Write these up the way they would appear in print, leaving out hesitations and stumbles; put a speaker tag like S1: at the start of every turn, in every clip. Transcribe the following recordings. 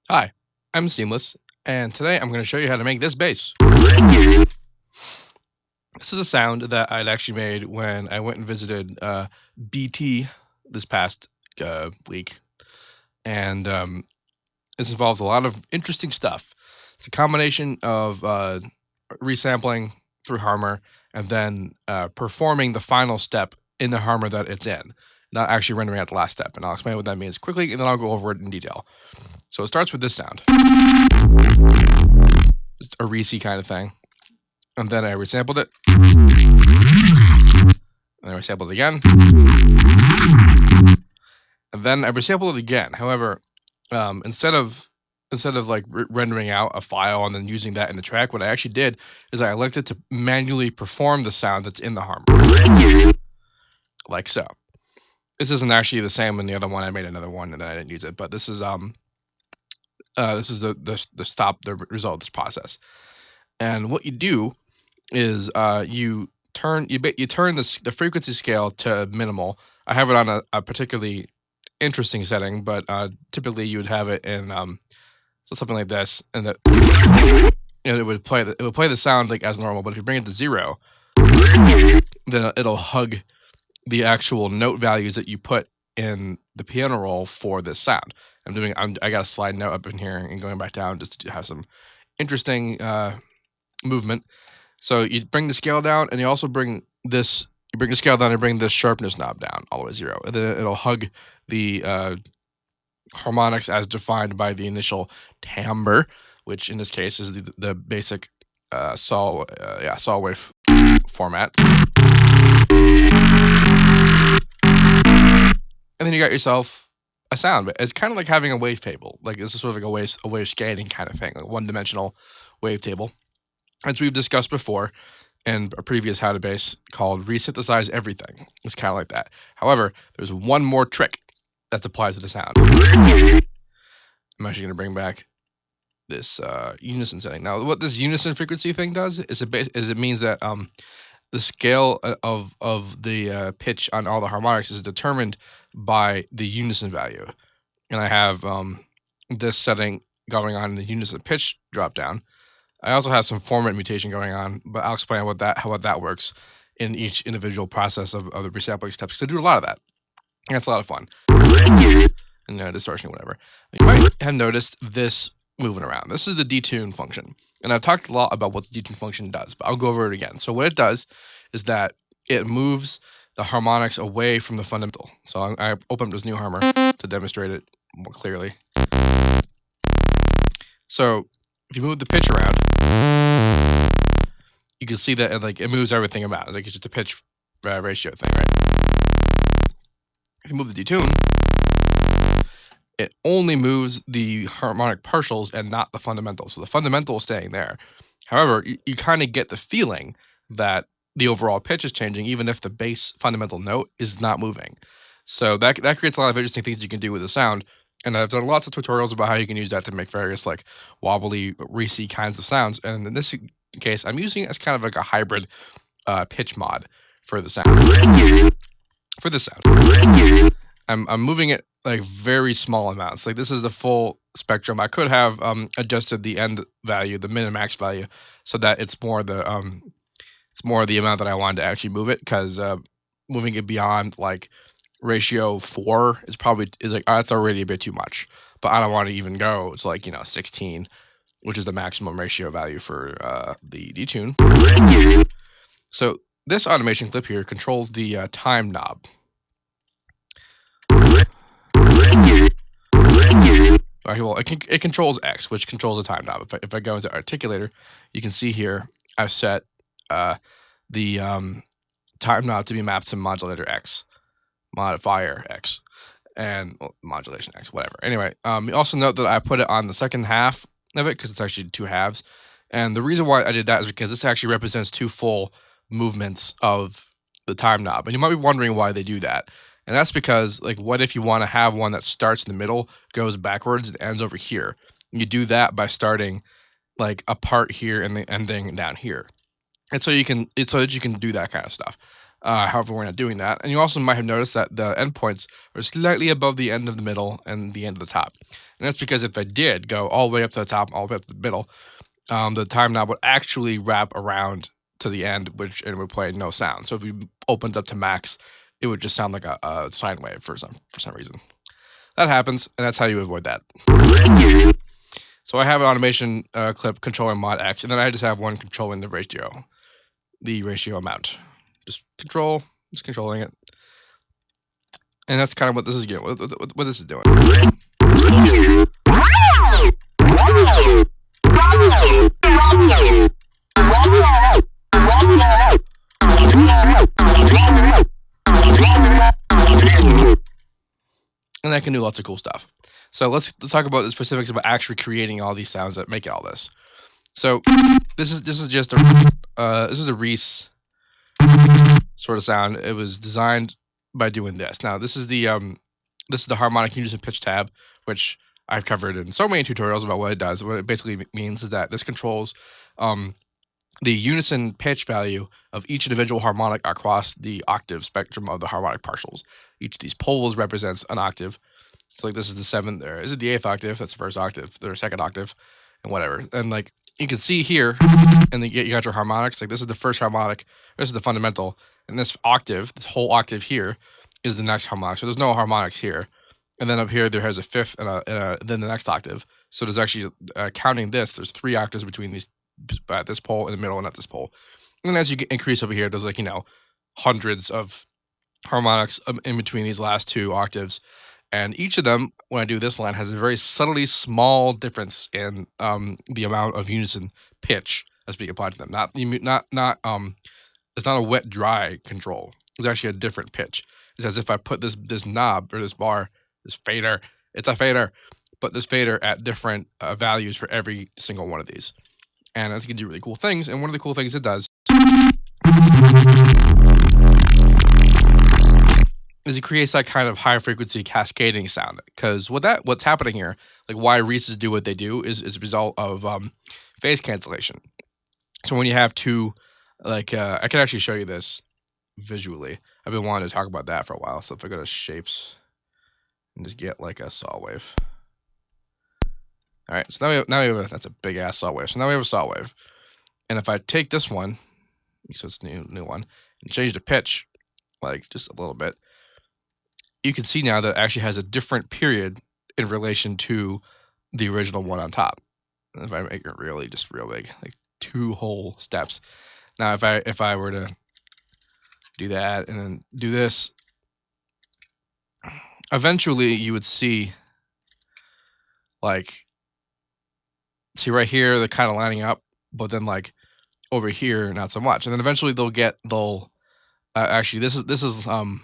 S1: Hi, I'm Seamless, and today I'm going to show you how to make this bass. This is a sound that I'd actually made when I went and visited BT this past week, and this involves a lot of interesting stuff. It's a combination of resampling through Harmor and then performing the final step in the Harmor that it's in, not actually rendering out the last step. And I'll explain what that means quickly, and then I'll go over it in detail. So it starts with this sound. Just a Reese kind of thing. And then I resampled it. And I resampled it again. And then I resampled it again. However, instead of like rendering out a file and then using that in the track, what I actually did is I elected to manually perform the sound that's in the Harmor. Like so. This isn't actually the same in the other one. I made another one and then I didn't use it, but this is the result of this process. And what you do is you turn the frequency scale to minimal. I have it on a particularly interesting setting, but typically you would have it in so something like this, and that it would play the sound like as normal. But if you bring it to 0, then it'll hug the actual note values that you put in the piano roll for this sound. I got a slide note up in here and going back down just to have some interesting movement. So you bring the scale down, and you also bring this. You bring the scale down and bring this sharpness knob down all the way 0, and then it'll hug the harmonics as defined by the initial timbre, which in this case is the basic saw wave format. And then you got yourself a sound, but it's kind of like having a wave table. Like this is sort of like a wave scaling kind of thing, like a one-dimensional wave table. As we've discussed before in a previous How to Bass called Resynthesize Everything. It's kind of like that. However, there's one more trick that's applied to the sound. I'm actually going to bring back this unison setting. Now, what this unison frequency thing does is it means that the scale of the pitch on all the harmonics is determined by the unison value. And I have this setting going on in the unison pitch drop down. I also have some format mutation going on, but I'll explain how that works in each individual process of the resampling steps, because I do a lot of that. And it's a lot of fun. And distortion, whatever. You might have noticed this moving around. This is the detune function. And I've talked a lot about what the detune function does, but I'll go over it again. So what it does is that it moves the harmonics away from the fundamental. So I opened up this new Harmor to demonstrate it more clearly. So if you move the pitch around, you can see that it moves everything about. It's just a pitch ratio thing, right? If you move the detune, it only moves the harmonic partials and not the fundamental. So the fundamental is staying there. However, you kind of get the feeling that the overall pitch is changing, even if the bass fundamental note is not moving. So that creates a lot of interesting things you can do with the sound. And I've done lots of tutorials about how you can use that to make various like wobbly, Reese kinds of sounds. And in this case, I'm using it as kind of like a hybrid pitch mod for the sound. For this sound, I'm moving it like very small amounts. Like this is the full spectrum. I could have adjusted the end value, the min and max value, so that it's more the amount that I wanted to actually move it. Because moving it beyond like ratio 4 is like that's already a bit too much. But I don't want to even go to like 16, which is the maximum ratio value for the detune. So this automation clip here controls the time knob. Alright, well, it controls X, which controls the time knob. If I go into Articulator, you can see here I've set the time knob to be mapped to modulator X, modifier X, and modulation X, whatever. Anyway, you also note that I put it on the second half of it because it's actually 2 halves. And the reason why I did that is because this actually represents 2 full movements of the time knob. And you might be wondering why they do that. And that's because, like, what if you want to have one that starts in the middle, goes backwards, and ends over here? You do that by starting, like, a part here and then ending down here. And so you can do that kind of stuff. However, we're not doing that. And you also might have noticed that the endpoints are slightly above the end of the middle and the end of the top. And that's because if I did go all the way up to the top, all the way up to the middle, the time knob would actually wrap around to the end, which it would play no sound. So if you opened up to max, it would just sound like a sine wave for some reason. That happens, and that's how you avoid that. So I have an automation clip controlling mod X, and then I just have one controlling the ratio amount. Just controlling it. And that's kind of what this is doing. What this is doing. And that can do lots of cool stuff. So let's talk about the specifics about actually creating all these sounds that make all this. So this is just a Reese sort of sound. It was designed by doing this. Now this is the harmonic unison pitch tab, which I've covered in so many tutorials about what it does. What it basically means is that this controls the unison pitch value of each individual harmonic across the octave spectrum of the harmonic partials. Each of these poles represents an octave. So like this is the seventh, or is it the eighth octave? That's the first octave, the second octave, and whatever. And like you can see here, and then you got your harmonics. Like this is the first harmonic, this is the fundamental, and this octave, this whole octave here, is the next harmonic. So there's no harmonics here. And then up here there has a fifth and then the next octave. So there's actually counting this. There's 3 octaves between these at this pole in the middle and at this pole. And then as you increase over here, there's like hundreds of harmonics in between these last 2 octaves. And each of them, when I do this line, has a very subtly small difference in the amount of unison pitch that's being applied to them. It's not a wet dry control. It's actually a different pitch. It's as if I put this knob or this bar, this fader. It's a fader. Put this fader at different values for every single one of these, and it can do really cool things. And one of the cool things it does is it creates that kind of high frequency cascading sound. Because what's happening here, like why Reese's do what they do, is a result of phase cancellation. So when you have 2, like I can actually show you this visually. I've been wanting to talk about that for a while. So if I go to shapes and just get like a saw wave. All right, so now we have that's a big ass saw wave. So now we have a saw wave, and if I take this one, so it's new one, and change the pitch, like just a little bit, you can see now that it actually has a different period in relation to the original one on top. And if I make it real big, like 2 whole steps. Now if I were to do that and then do this, eventually you would see like. See right here, they're kind of lining up, but then like over here, not so much. And then eventually actually this is so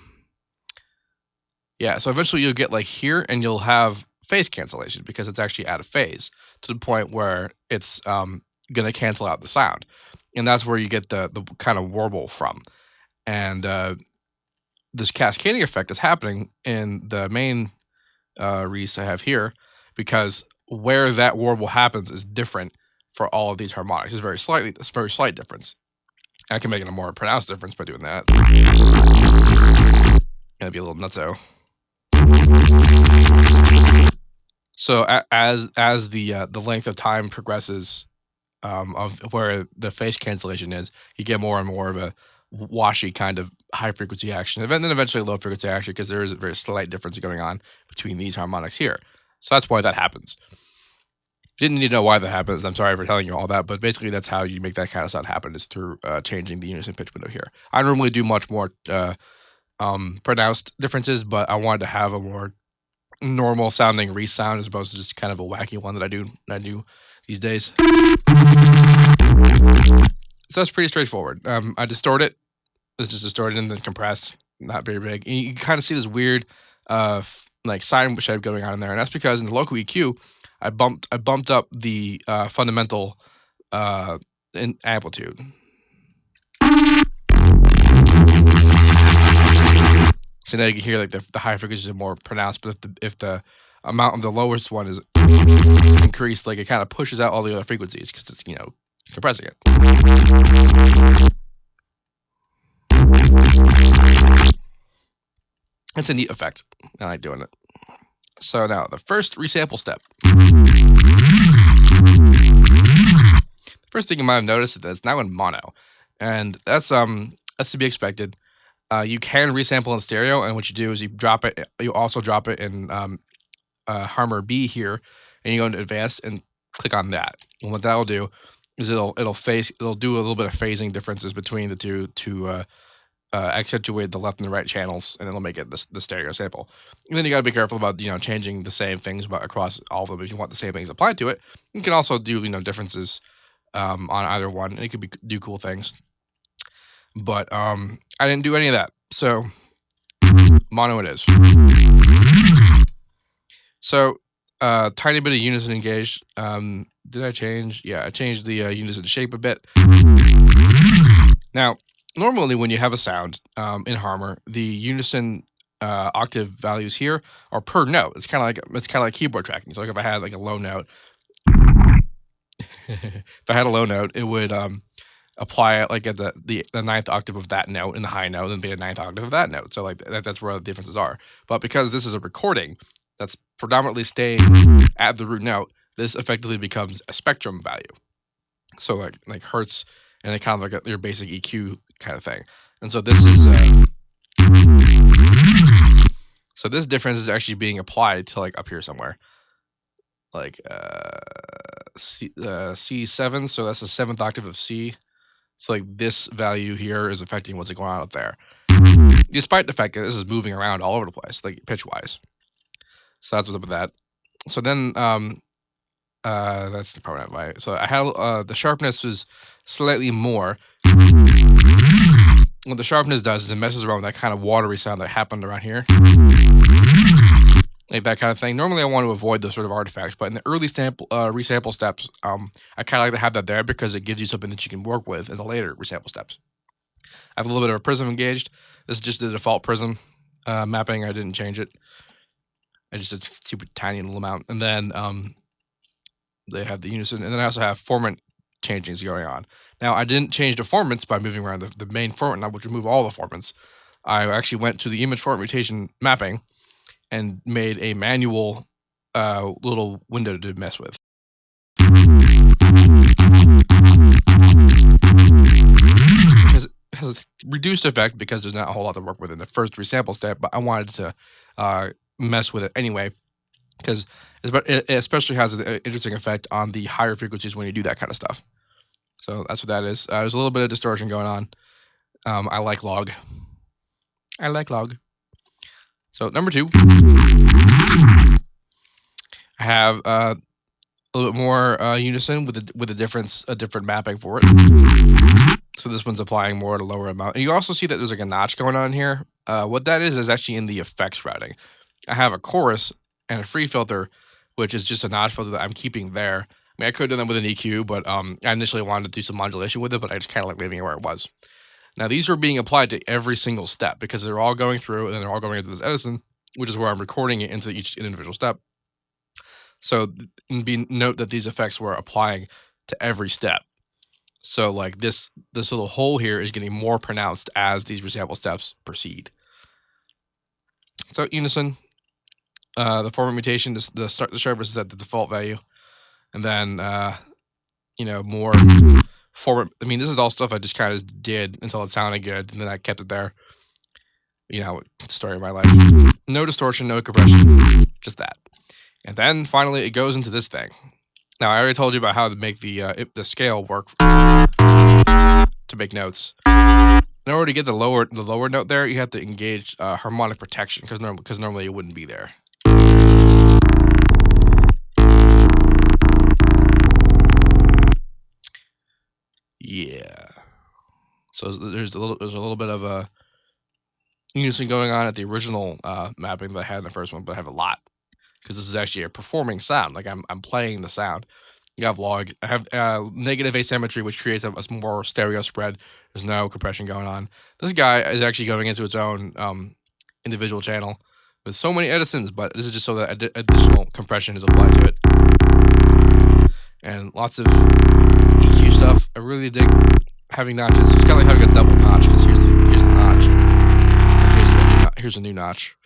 S1: eventually you'll get like here, and you'll have phase cancellation because it's actually out of phase to the point where it's gonna cancel out the sound, and that's where you get the kind of warble from. And this cascading effect is happening in the main Reese I have here, because where that warble happens is different for all of these harmonics. It's a very slight difference. I can make it a more pronounced difference by doing that. Gonna be a little nutso. So as the length of time progresses of where the phase cancellation is, you get more and more of a washy kind of high frequency action, and then eventually low frequency action, because there is a very slight difference going on between these harmonics here. So that's why that happens. If you didn't need to know why that happens, I'm sorry for telling you all that, but basically that's how you make that kind of sound happen, is through changing the unison pitch window here. I normally do much more pronounced differences, but I wanted to have a more normal sounding Reese sound as opposed to just kind of a wacky one that I do these days. So that's pretty straightforward. I distort it. It's just distorted and then compressed, not very big. And you can kind of see this weird like sine shape going on in there, and that's because in the local EQ, I bumped up the fundamental in amplitude. So now you can hear like the high frequencies are more pronounced, but if the amount of the lowest one is increased, like it kind of pushes out all the other frequencies because it's compressing it. It's a neat effect. I like doing it. So now the first resample step. First thing you might have noticed is that it's now in mono, and that's to be expected. You can resample in stereo, and what you do is you drop it. You also drop it in Harmor B here, and you go into advanced and click on that. And what that will do is it'll do a little bit of phasing differences between the two to accentuate the left and the right channels, and it'll make it the stereo sample. And then you got to be careful about changing the same things across all of them if you want the same things applied to it. You can also do differences on either one, and it could do cool things. But I didn't do any of that, so mono it is. So tiny bit of unison engaged. Did I change? Yeah, I changed the unison shape a bit. Now, normally when you have a sound in Harmor, the unison octave values here are per note. It's kind of like keyboard tracking. So like if I had like a low note, it would apply it like at the ninth octave of that note in the high note, and be a ninth octave of that note. So like that's where the differences are. But because this is a recording that's predominantly staying at the root note, this effectively becomes a spectrum value. So like hertz, and it kind of like your basic EQ kind of thing. And so this is so this difference is actually being applied to like up here somewhere, like C7. So that's the seventh octave of C. So like this value here is affecting what's going on up there, despite the fact that this is moving around all over the place, like pitch wise. So that's what's up with that. So then that's the part why. So I had the sharpness was slightly more. What the sharpness does is it messes around with that kind of watery sound that happened around here, like that kind of thing. Normally I want to avoid those sort of artifacts, but in the early resample steps, I kind of like to have that there because it gives you something that you can work with in the later resample steps. I have a little bit of a prism engaged. This is just the default prism mapping. I didn't change it. I just did a super tiny little amount. And then they have the unison, and then I also have formant changings going on. Now, I didn't change the formants by moving around the main formant. I would remove all the formants. I actually went to the image formant mutation mapping and made a manual little window to mess with. It has a reduced effect because there's not a whole lot to work with in the first resample step, but I wanted to mess with it anyway, because it especially has an interesting effect on the higher frequencies when you do that kind of stuff. So that's what that is. There's a little bit of distortion going on. I like log. So number 2, I have a little bit more unison with a different mapping for it. So this one's applying more at a lower amount. And you also see that there's like a notch going on here. What that is actually in the effects routing. I have a chorus and a free filter, which is just a notch filter that I'm keeping there. I mean, I could have done that with an EQ, but I initially wanted to do some modulation with it, but I just kind of like leaving it where it was. Now, these are being applied to every single step because they're all going through, and then they're all going into this Edison, which is where I'm recording it into each individual step. So note that these effects were applying to every step. So like this little hole here is getting more pronounced as these resample steps proceed. So unison, the formant mutation, the sharpness is at the default value, and then more formant. I mean, this is all stuff I just kind of did until it sounded good, and then I kept it there. Story of my life. No distortion, no compression, just that. And then finally, it goes into this thing. Now, I already told you about how to make the scale work to make notes. In order to get the lower note there, you have to engage harmonic protection because normally it wouldn't be there. Yeah. So there's a little bit of a unison going on at the original mapping that I had in the first one, but I have a lot because this is actually a performing sound. Like I'm playing the sound. You have log. I have negative asymmetry, which creates a more stereo spread. There's no compression going on. This guy is actually going into its own individual channel with so many Edisons, but this is just so that additional compression is applied to it. And lots of EQ stuff. I really dig having notches. It's kind of like having a double notch because here's the notch. And here's a new notch.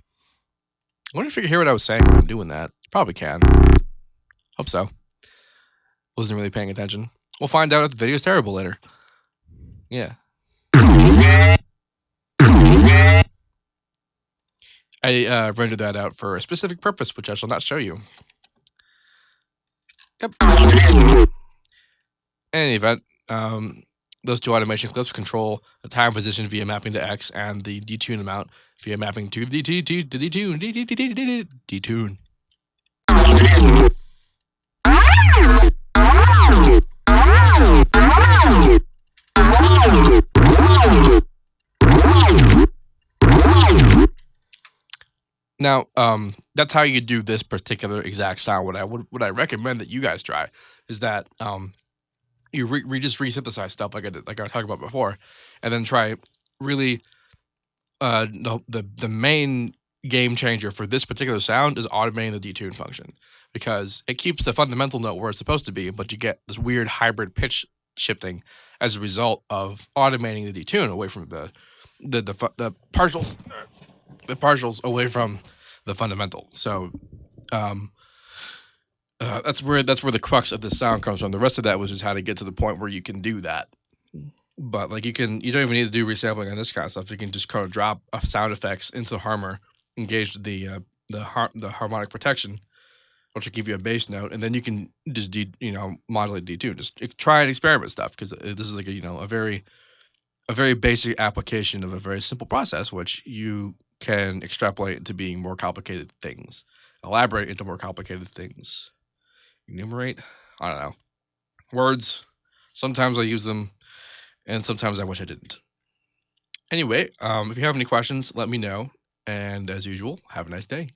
S1: wonder if you can hear what I was saying when I'm doing that. You probably can. Hope so. Wasn't really paying attention. We'll find out if the video's terrible later. Yeah. I rendered that out for a specific purpose, which I shall not show you. Yep. In any event, those two automation clips control the time position via mapping to X and the detune amount via mapping to the detune. Now, that's how you do this particular exact sound. What I recommend that you guys try is that you just resynthesize stuff like I talked about before, and then try really the main game changer for this particular sound is automating the detune function, because it keeps the fundamental note where it's supposed to be, but you get this weird hybrid pitch shifting as a result of automating the detune away from the partials away from the fundamental. So that's where the crux of the sound comes from. The rest of that was just how to get to the point where you can do that. But like you don't even need to do resampling on this kind of stuff. You can just kind of drop sound effects into Harmor, engage the harmonic protection, which will give you a bass note, and then you can just modulate detune. Just try and experiment stuff, because this is like a very basic application of a very simple process, which you can extrapolate into being more complicated things, elaborate into more complicated things, enumerate. I don't know, words. Sometimes I use them, and sometimes I wish I didn't. Anyway, if you have any questions, let me know. And as usual, have a nice day.